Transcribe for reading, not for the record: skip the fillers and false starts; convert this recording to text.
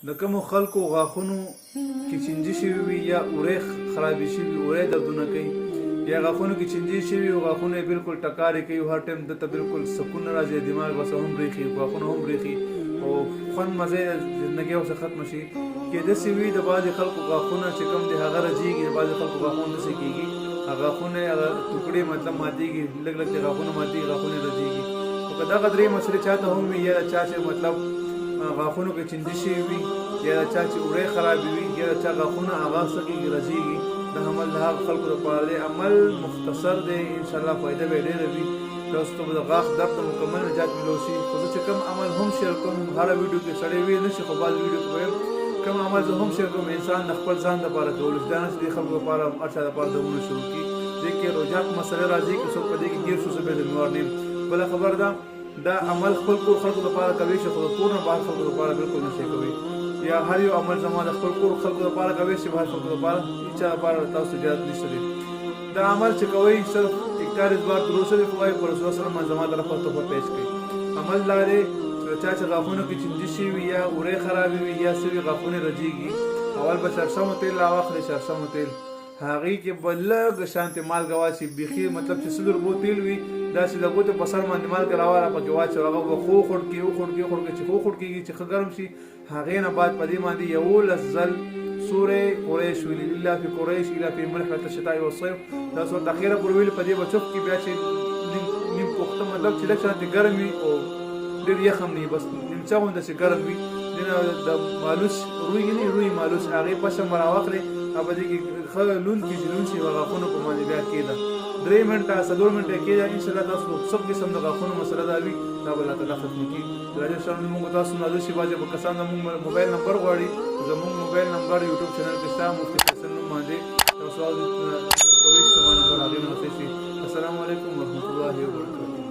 د کومو خلکو غاښونو کې چینجي شوي وي یا وړې خرابې شوي وړې دردونه کوي یا غاښونو کې چینجي شوي او غاښونه یې بالکل ټکارې کوي هر ټایم دته بالکل سکون نه راځي دماغ بس هم برېښي غاښونه هم برېښي او خوند مزه یې زندګۍ ورڅخه ختمه شي کېدای شي وي د بعضې خلکو غاښونه چې کوم دی هغه رژېږي د بعضې خلکو غاښونه داسې کېږي غاښونه هغه ټوکړې مطلب ماتېږي لږ لږ چې غاښونه ماتېږي غاښونه رژېږي خو که دغه درې مسلې چاته هم وي یا چا چې مطلب غاښونو کې چینجي شوي وي یا چا چې وړې خرابې وي یا چا غاښونه هغه څه کېږي رژېږي دا عمل د هغه خلکو لپاره دی عمل مختصر دی انشاءالله فایده به یې ډېره وي تاسو ته به د غاښ درد ته مکمل نجات میلو شي خو زه چې کوم عمل هم شیر کوم هره ویډیو کې سړی ویلی نه شي خو بعض ویډیو کې ویم کوم عمل زه هم شیر کوم انسان د خپل ځان دپاره کولو چې دا نه چې د خلکو لپاره هر چا دپاره دمونه شروع کړي دې کې روجات مسله راځي که څوک په دې کې ګیر شو زه به یې ذمهوار نه یم بله خبر ده دا عمل خپل کور خلکو لپاره کوي چې خو د کور نه بهر خلکو لپاره بالکل نشئ کوئ یا هر یو عمل زما د خپل کور خلکو لپاره کوي چې بهر خلکو لپاره هېچا لپاره تاسو اجازت نشته دی دا عمل چې کوئ صرف اکتار اثبات دروسه دی خو وایي په رسول سره من زما طرفه تحفه پیش کړئ عمل دا دی چې چا چې غاښونو کې چینجي شوي وي یا وړې خرابې وي یا سوي غاښونه رژېږي اول به شړشمو تیل راواخلئ شړشمو تیل هغې کې به لږ شانتې مالګه واچوئ بیخي مطلب چې 100 روپو تیل وي داسې د ګوتو په سر باندې مالګه راواره پکې واچوئ هغه به خو خوړ کړي وخوړ کړي وخوړ کړي چې وخوړ کېږي چې ښه ګرم شي هغې نه بعد په دې باندې 11 ځل سورې قریش ویلي الا فی قریش الا فی مرحلة الشتاء والصيف دا سورت اخیره پورې ویلي په دې به چوپ کړي بیا چې نیم پوخته مطلب چې لږ شانتې ګرم وي او ډېر یخ هم نه وي بس نیمڅه غوندې چې ګرم وي د مالوس روی نه روی مالوس هغې پسه به راواخلئ او په دې کې ښه لوند کړي چې لوند شي غاښونو په باندې بیا کېده 3 منټه 4 منټه کېده انشاءالله تاسو سب قسم د غاښونو مسله دا وي دا به الله تعالی ختم کړي راځئ شان موږ تاسو نازل شي بعضې به کسان زموږ موبایل نمبر غواړي زموږ موبایل نمبر یوټیوب چینل کې شته مفتي فیصل نوم باندې تاسو کوئ چې زما نمبر هغې نه وسئ شي السلام علیکم ورحمة الله وبرکاته